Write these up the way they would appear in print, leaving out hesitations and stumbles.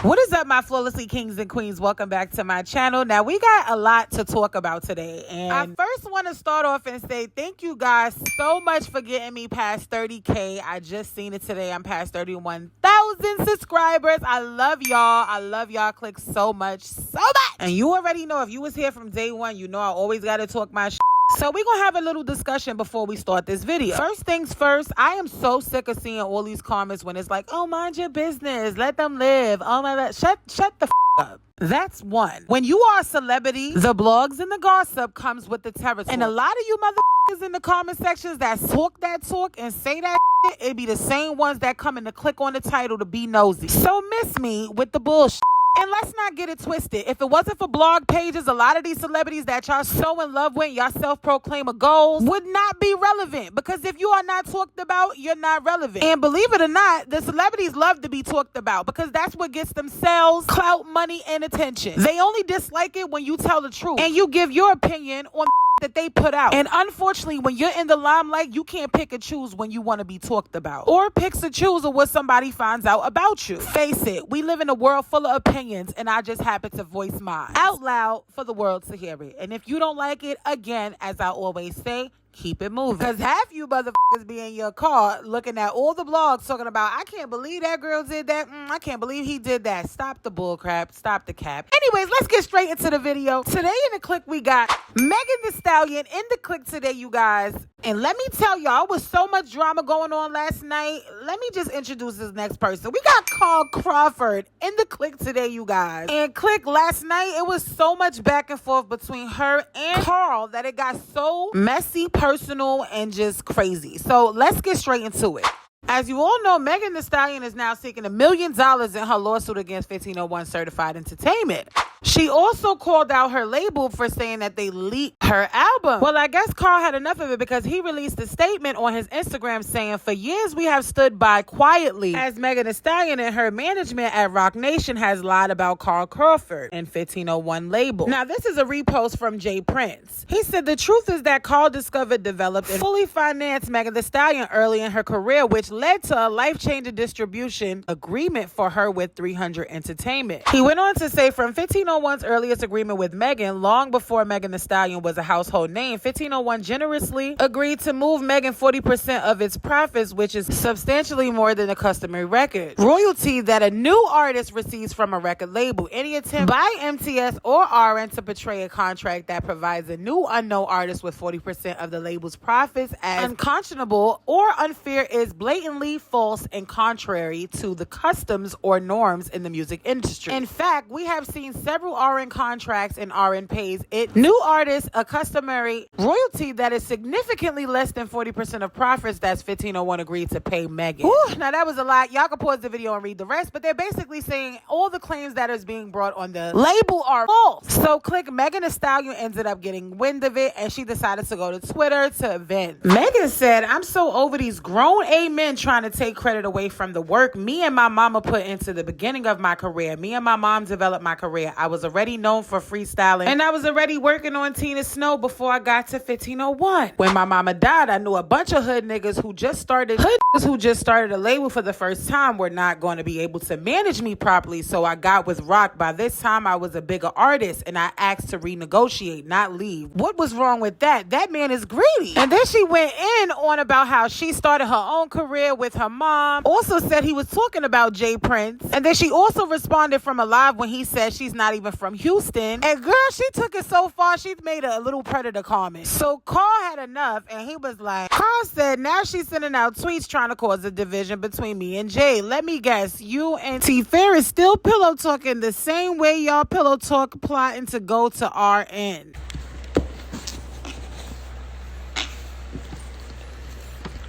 What is up, my flawlessly kings and queens? Welcome back to my channel. Now, we got a lot to talk about today. And I first want to start off and say thank you guys so much for getting me past 30K. I just seen it today. I'm past 31,000 subscribers. I love y'all. I love y'all. Click so much, so much. And you already know, if you was here from day one, you know I always got to talk my shit. So we're going to have a little discussion before we start this video. First things first, I am so sick of seeing all these comments when it's like, oh, mind your business. Let them live. Oh, my God. Shut the up. That's one. When you are a celebrity, the blogs and the gossip comes with the territory. And a lot of you motherfuckers in the comment sections that talk and say that shit, it be the same ones that come in to click on the title to be nosy. So miss me with the bullshit. And let's not get it twisted. If it wasn't for blog pages, a lot of these celebrities that y'all so in love with, y'all self-proclaim a goals, would not be relevant. Because if you are not talked about, you're not relevant. And believe it or not, the celebrities love to be talked about because that's what gets them sales, clout, money, and attention. They only dislike it when you tell the truth and you give your opinion on that they put out. And unfortunately, when you're in the limelight, you can't pick and choose when you want to be talked about, or pick and choose of what somebody finds out about you. Face it, we live in a world full of opinions, and I just happen to voice mine out loud for the world to hear it. And if you don't like it, again, as I always say, keep it moving. Because half you motherfuckers be in your car looking at all the blogs talking about, I can't believe that girl did that. I can't believe he did that. Stop the bull crap. Stop the cap. Anyways, let's get straight into the video. Today in the click, we got MeganTheeStallion in the click today, you guys. And let me tell y'all, was so much drama going on last night. Let me just introduce this next person. We got Carl Crawford in the click today, you guys. And click last night, it was so much back and forth between her and Carl that it got so messy, personal, and just crazy. So let's get straight into it. As you all know, MeganTheeStallion is now seeking $1 million in her lawsuit against 1501 Certified Entertainment. She also called out her label for saying that they leaked her album. Well, I guess Carl had enough of it because he released a statement on his Instagram saying, for years we have stood by quietly as MeganTheeStallion and her management at Roc Nation has lied about Carl Crawford and 1501 label. Now, this is a repost from Jay Prince. He said, the truth is that Carl discovered, developed, and fully financed MeganTheeStallion early in her career, which led to a life-changing distribution agreement for her with 300 Entertainment. He went on to say, from 1501's earliest agreement with Megan, long before MeganTheeStallion was a household name, 1501 generously agreed to move Megan 40% of its profits, which is substantially more than the customary record royalty that a new artist receives from a record label. Any attempt by MTS or RN to portray a contract that provides a new unknown artist with 40% of the label's profits as unconscionable or unfair is blatantly false and contrary to the customs or norms in the music industry. In fact, we have seen several RN contracts and RN pays it new artists a customary royalty that is significantly less than 40% of profits that's 1501 agreed to pay Megan. Whew, now that was a lot. Y'all can pause the video and read the rest, but they're basically saying all the claims that is being brought on the label are false. So click MeganTheeStallion ended up getting wind of it and she decided to go to Twitter to vent. Megan said, I'm so over these grown men trying to take credit away from the work me and my mama put into the beginning of my career. Me and my mom developed my career. I was already known for freestyling and I was already working on Tina Snow before I got to 1501. When my mama died, I knew a bunch of hood niggas who just started a label for the first time were not going to be able to manage me properly, so I got with Roc. By this time, I was a bigger artist and I asked to renegotiate, not leave. What was wrong with that? That man is greedy. And then she went in on about how she started her own career with her mom. Also said he was talking about Jay Prince. And then she also responded from a live when he said she's not even from Houston. And girl, she took it so far, she made a little predator comment. So Carl had enough and he was like, Carl said, now she's sending out tweets trying to cause a division between me and Jay. Let me guess, you and T Ferris still pillow talking the same way y'all pillow talk plotting to go to RN.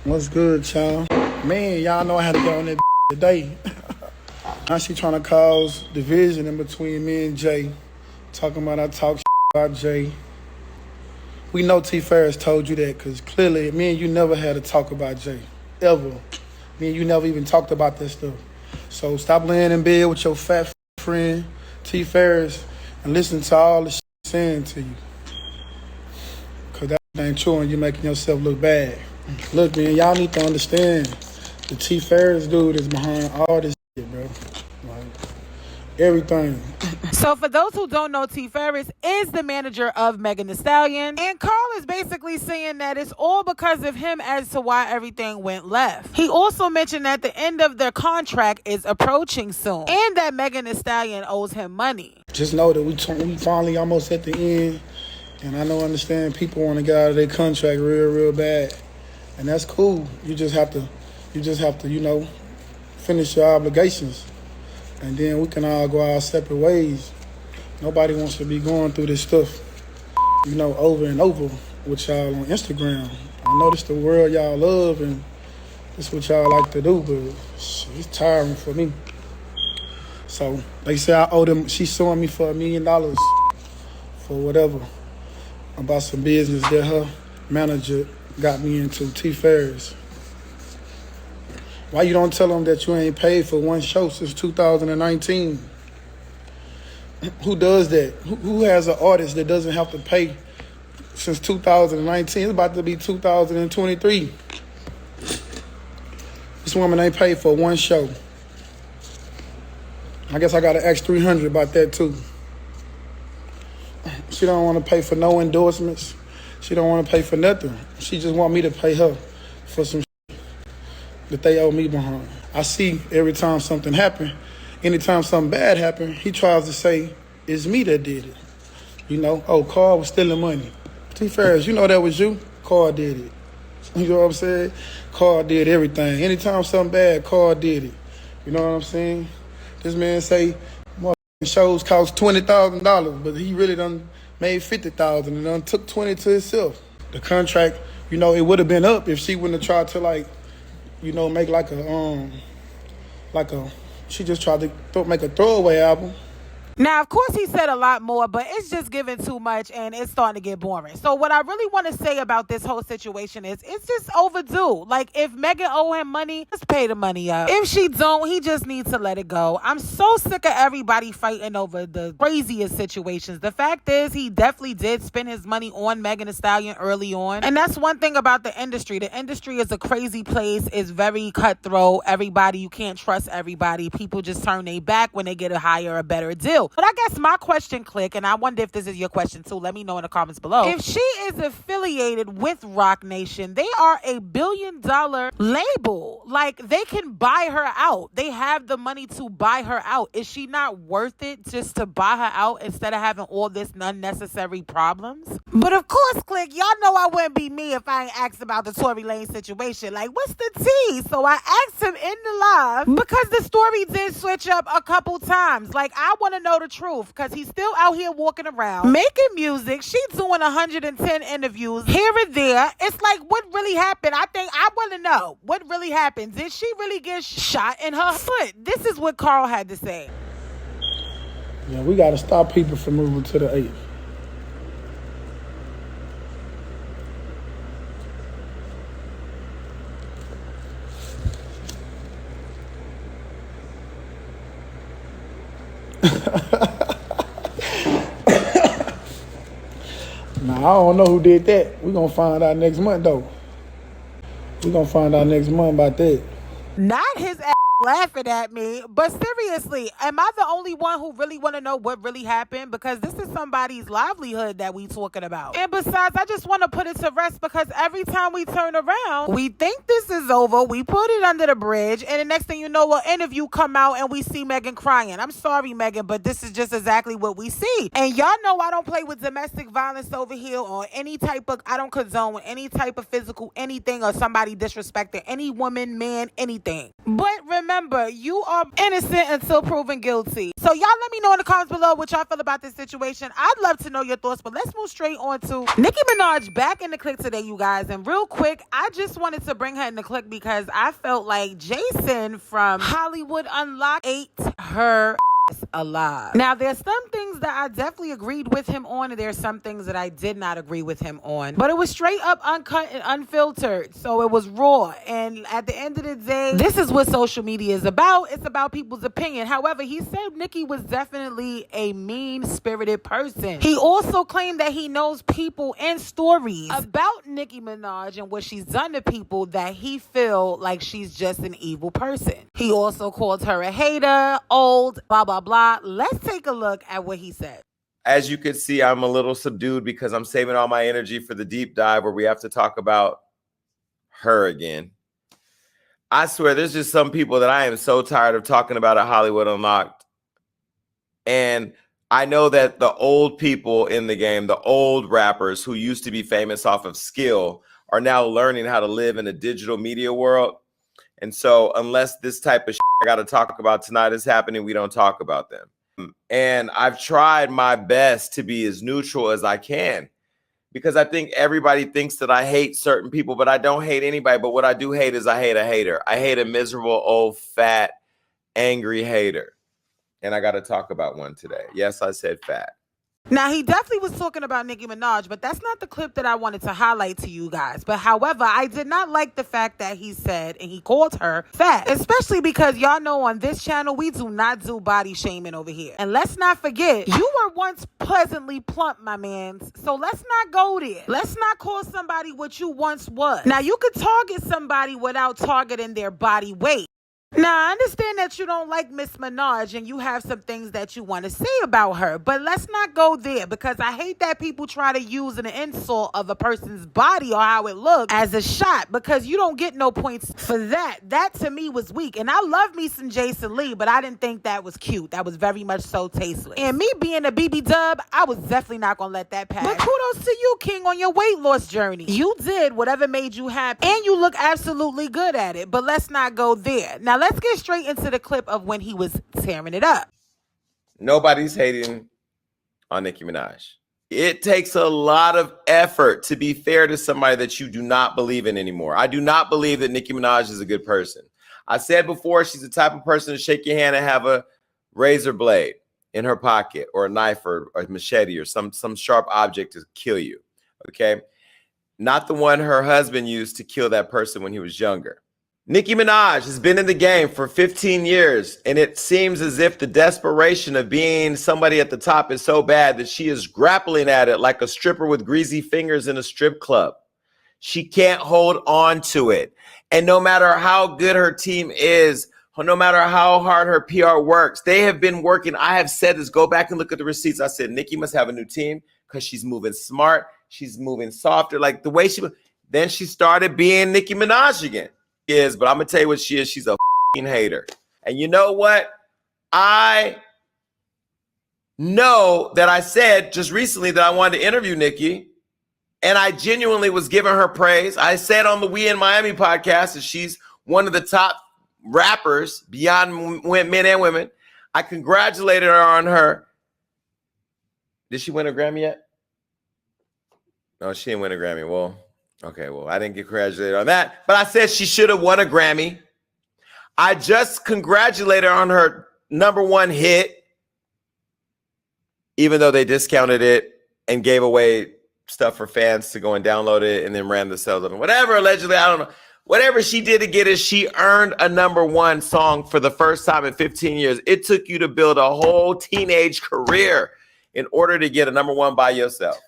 What's good, y'all? Man, y'all know I had to get on that today. Now she trying to cause division in between me and Jay. Talking about I talk about Jay. We know T Ferris told you that because clearly me and you never had to talk about Jay. Ever. Me and you never even talked about that stuff. So stop laying in bed with your fat friend T Ferris and listen to all the saying to you. Because that ain't true and you're making yourself look bad. Look, man, y'all need to understand the T Ferris dude is behind all this shit, bro. Like, everything. So for those who don't know, T Ferris is the manager of MeganTheeStallion, and Carl is basically saying that it's all because of him as to why everything went left. He also mentioned that the end of their contract is approaching soon, and that MeganTheeStallion owes him money. Just know that we finally almost at the end, and I know, understand, people want to get out of their contract real bad, and that's cool. You just have to, you know, finish your obligations. And then we can all go our separate ways. Nobody wants to be going through this stuff, you know, over and over with y'all on Instagram. I know this the world y'all love and this what y'all like to do, but it's tiring for me. So they say I owe them, she's suing me for $1 million for whatever, about some business that her manager got me into, T Ferris. Why you don't tell them that you ain't paid for one show since 2019? Who does that? Who has an artist that doesn't have to pay since 2019? It's about to be 2023. This woman ain't paid for one show. I guess I got to ask 300 about that too. She don't want to pay for no endorsements. She don't want to pay for nothing. She just want me to pay her for some that they owe me behind. I see every time something happen, anytime something bad happen, he tries to say, it's me that did it. You know, oh, Carl was stealing money. T Ferris, you know that was you? Carl did it. You know what I'm saying? Carl did everything. Anytime something bad, Carl did it. You know what I'm saying? This man say, shows cost $20,000, but he really done made $50,000 and done took 20 to himself. The contract, you know, it would have been up if she wouldn't have tried to, like, you know, make she just tried to make a throwaway album. Now, of course, he said a lot more, but it's just giving too much and it's starting to get boring. So what I really want to say about this whole situation is it's just overdue. Like, if Megan owe him money, let's pay the money up. If she don't, he just needs to let it go. I'm so sick of everybody fighting over the craziest situations. The fact is, he definitely did spend his money on MeganTheeStallion early on. And that's one thing about the industry. The industry is a crazy place. It's very cutthroat. Everybody, you can't trust everybody. People just turn their back when they get a higher or better deal. But I guess my question, Click, and I wonder if this is your question too, let me know in the comments below. If she is affiliated with Roc Nation, they are a $1 billion label. Like, they can buy her out. They have the money to buy her out. Is she not worth it just to buy her out instead of having all this unnecessary problems? But of course, Click, y'all know I wouldn't be me if I ain't asked about the Tory Lanez situation. Like, what's the tea? So I asked him in the live because the story did switch up a couple times. Like, I want to know the truth because he's still out here walking around making music. She's doing 110 interviews here and there. It's like, what really happened? I want to know what really happened. Did she really get shot in her foot? This is what Carl had to say. Yeah, we got to stop people from moving to the 8th. Now, I don't know who did that. We're going to find out next month, though. We're going to find out next month about that. Not his ass laughing at me, but seriously, am I the only one who really want to know what really happened? Because this is somebody's livelihood that we talking about. And besides, I just want to put it to rest because every time we turn around, we think this is over. We put it under the bridge, and the next thing you know, an interview come out and we see Megan crying. I'm sorry, Megan, but this is just exactly what we see. And y'all know I don't play with domestic violence over here or any type of, I don't condone any type of physical anything or somebody disrespecting any woman, man, anything. But remember, you are innocent until proven guilty. So y'all let me know in the comments below what y'all feel about this situation. I'd love to know your thoughts, but let's move straight on to Nicki Minaj back in the clip today, you guys. And real quick, I just wanted to bring her in the clip because I felt like Jason from Hollywood Unlocked ate her alive. Now, there's some things that I definitely agreed with him on, and there's some things that I did not agree with him on. But it was straight up uncut and unfiltered, so it was raw. And at the end of the day, this is what social media is about. It's about people's opinion. However, he said Nicki was definitely a mean-spirited person. He also claimed that he knows people and stories about Nicki Minaj and what she's done to people that he feel like she's just an evil person. He also called her a hater, old, blah, blah, blah. Let's take a look at what he said. As you can see, I'm a little subdued because I'm saving all my energy for the deep dive where we have to talk about her again. I swear, there's just some people that I am so tired of talking about at Hollywood Unlocked. And I know that the old people in the game, the old rappers who used to be famous off of skill, are now learning how to live in a digital media world. And so unless this type of shit I got to talk about tonight is happening, we don't talk about them. And I've tried my best to be as neutral as I can because I think everybody thinks that I hate certain people, but I don't hate anybody. But what I do hate is I hate a hater. I hate a miserable, old, fat, angry hater. And I got to talk about one today. Yes, I said fat. Now, he definitely was talking about Nicki Minaj, but that's not the clip that I wanted to highlight to you guys. But however, I did not like the fact that he said and he called her fat, especially because y'all know on this channel, we do not do body shaming over here. And let's not forget, you were once pleasantly plump, my mans. So let's not go there. Let's not call somebody what you once was. Now, you could target somebody without targeting their body weight. Now, I understand that you don't like Miss Minaj and you have some things that you want to say about her, but let's not go there because I hate that people try to use an insult of a person's body or how it looks as a shot because you don't get no points for that. That to me was weak. And I love me some Jason Lee, but I didn't think that was cute. That was very much so tasteless. And me being a BB dub, I was definitely not going to let that pass. But kudos to you, King, on your weight loss journey. You did whatever made you happy and you look absolutely good at it, but let's not go there. Now, let's get straight into the clip of when he was tearing it up. Nobody's hating on Nicki Minaj. It takes a lot of effort to be fair to somebody that you do not believe in anymore. I do not believe that Nicki Minaj is a good person. I said before, she's the type of person to shake your hand and have a razor blade in her pocket or a knife or a machete or some sharp object to kill you, okay? Not the one her husband used to kill that person when he was younger. Nicki Minaj has been in the game for 15 years, and it seems as if the desperation of being somebody at the top is so bad that she is grappling at it like a stripper with greasy fingers in a strip club. She can't hold on to it. And no matter how good her team is, no matter how hard her PR works, they have been working. I have said this, go back and look at the receipts. I said, Nicki must have a new team because she's moving smart. She's moving softer, like the way then she started being Nicki Minaj again. But I'm gonna tell you what she is. She's a fucking hater. And you know what? I know that I said just recently that I wanted to interview Nicki, and I genuinely was giving her praise. I said on the We in Miami podcast that she's one of the top rappers beyond men and women. I congratulated her on her. Did she win a Grammy yet? No, she didn't win a Grammy. Well, okay, well, I didn't get congratulated on that, but I said she should have won a Grammy. I just congratulated her on her #1 hit, even though they discounted it and gave away stuff for fans to go and download it and then ran the sales of it. Whatever, allegedly, I don't know. Whatever she did to get it, she earned a #1 song for the first time in 15 years. It took you to build a whole teenage career in order to get a #1 by yourself.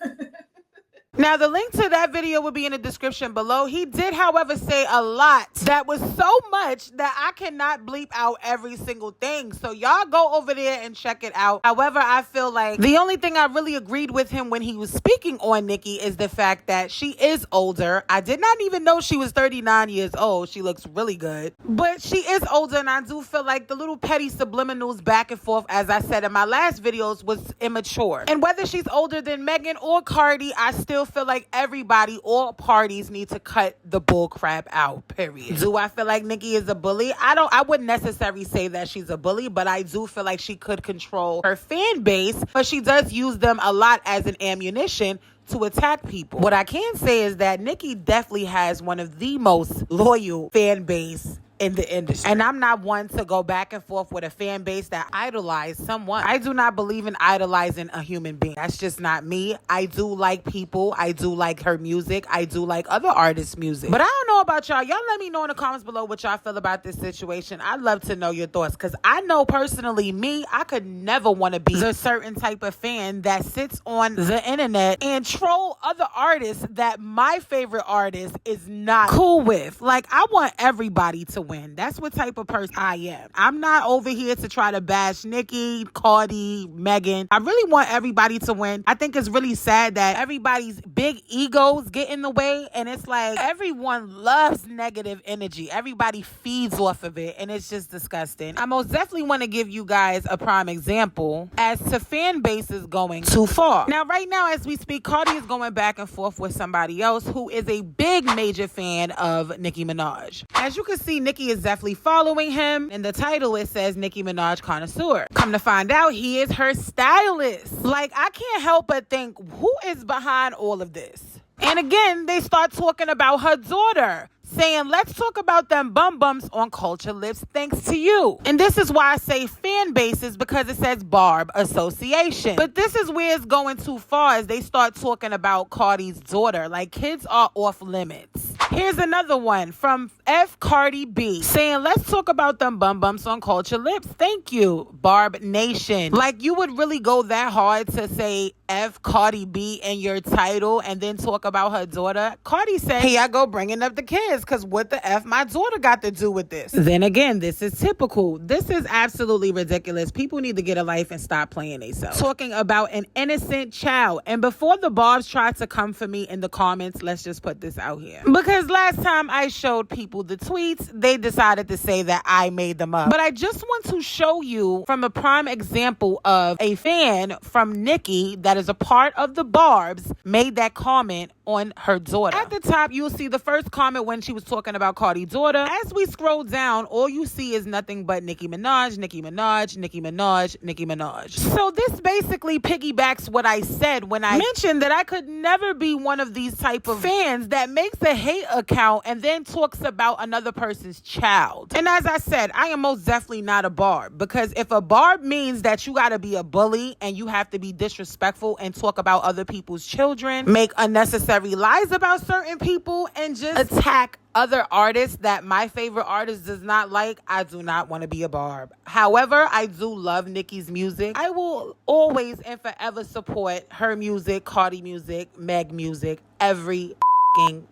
Now, the link to that video will be in the description below. He did, however, say a lot that was so much that I cannot bleep out every single thing. So y'all go over there and check it out. However, I feel like the only thing I really agreed with him when he was speaking on Nicki is the fact that she is older. I did not even know she was 39 years old. She looks really good. But she is older, and I do feel like the little petty subliminals back and forth, as I said in my last videos, was immature. And whether she's older than Megan or Cardi, I still feel like everybody, all parties need to cut the bull crap out, period. Do I feel like Nicki is a bully? I wouldn't necessarily say that she's a bully, but I do feel like she could control her fan base, but she does use them a lot as an ammunition to attack people. What I can say is that Nicki definitely has one of the most loyal fan base in the industry. And I'm not one to go back and forth with a fan base that idolize someone. I do not believe in idolizing a human being. That's just not me. I do like people. I do like her music. I do like other artists' music. But I don't know about y'all. Y'all let me know in the comments below what y'all feel about this situation. I'd love to know your thoughts, because I know personally, me, I could never want to be the certain type of fan that sits on the internet and troll other artists that my favorite artist is not cool with. Like, I want everybody to win. That's what type of person I am. I'm not over here to try to bash Nicki, Cardi, Megan. I really want everybody to win. I think it's really sad that everybody's big egos get in the way, and it's like everyone loves negative energy. Everybody feeds off of it, and it's just disgusting. I most definitely want to give you guys a prime example as to fan bases going too far. Now, right now, as we speak, Cardi is going back and forth with somebody else who is a big major fan of Nicki Minaj. As you can see, Nicki is definitely following him. In the title, it says Nicki Minaj Connoisseur. Come to find out, he is her stylist. Like, I can't help but think, who is behind all of this? And again, they start talking about her daughter, saying, let's talk about them bum bums on Culture Lips thanks to you. And this is why I say fan bases, because it says Barb Association. But this is where it's going too far, as they start talking about Cardi's daughter. Like, kids are off limits. Here's another one from F Cardi B, saying, let's talk about them bum bumps on Culture Lips. Thank you, Barb Nation. Like, you would really go that hard to say F Cardi B in your title and then talk about her daughter? Cardi said, hey, I go bringing up the kids, because what the F my daughter got to do with this? Then again, this is typical. This is absolutely ridiculous. People need to get a life and stop playing themselves. Talking about an innocent child. And before the Barbz tried to come for me in the comments, let's just put this out here. Because last time I showed people the tweets, they decided to say that I made them up. But I just want to show you from a prime example of a fan from Nicki that is a part of the Barbz made that comment on her daughter. At the top, you'll see the first comment when she was talking about Cardi's daughter. As we scroll down, all you see is nothing but Nicki Minaj, Nicki Minaj, Nicki Minaj, Nicki Minaj. So this basically piggybacks what I said when I mentioned that I could never be one of these type of fans that makes a hate account and then talks about another person's child. And as I said, I am most definitely not a Barb, because if a Barb means that you gotta be a bully and you have to be disrespectful and talk about other people's children, make unnecessary lies about certain people, and just attack other artists that my favorite artist does not like, I do not want to be a Barb. However, I do love Nicki's music. I will always and forever support her music, Cardi music, Meg music, every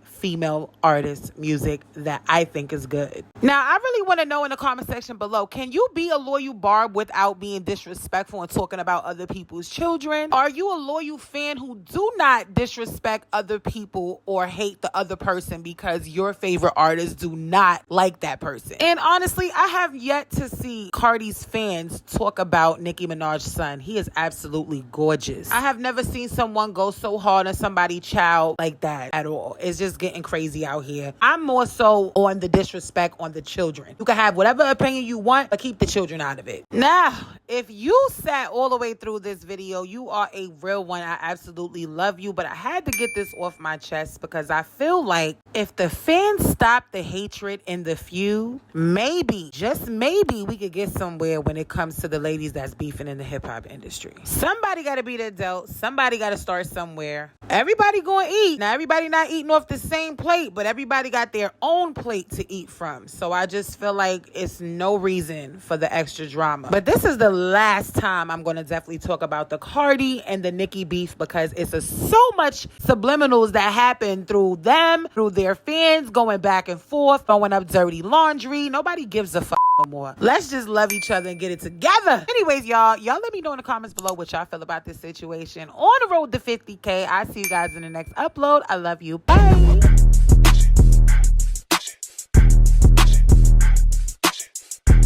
female artist music that I think is good. Now, I really want to know in the comment section below, can you be a loyal Barb without being disrespectful and talking about other people's children? Are you a loyal fan who do not disrespect other people or hate the other person because your favorite artists do not like that person? And honestly, I have yet to see Cardi's fans talk about Nicki Minaj's son. He is absolutely gorgeous. I have never seen someone go so hard on somebody's child like that at all. It's just getting crazy out here. I'm more so on the disrespect on the children. You can have whatever opinion you want, but keep the children out of it. Now, if you sat all the way through this video, you are a real one. I absolutely love you, but I had to get this off my chest because I feel like if the fans stop the hatred and the feud, maybe, just maybe, we could get somewhere when it comes to the ladies that's beefing in the hip-hop industry. Somebody got to be the adult. Somebody got to start somewhere. Everybody going to eat. Now, everybody not eating off the same plate, but everybody got their own plate to eat from. So I just feel like it's no reason for the extra drama. But this is the last time I'm going to definitely talk about the Cardi and the Nicki beef, because it's so much subliminals that happen through them, through their fans, going back and forth, throwing up dirty laundry. Nobody gives a fuck no more. Let's just love each other and get it together. Anyways, y'all let me know in the comments below what y'all feel about this situation. On the road to 50K. I see you guys in the next upload. I love you. Bye.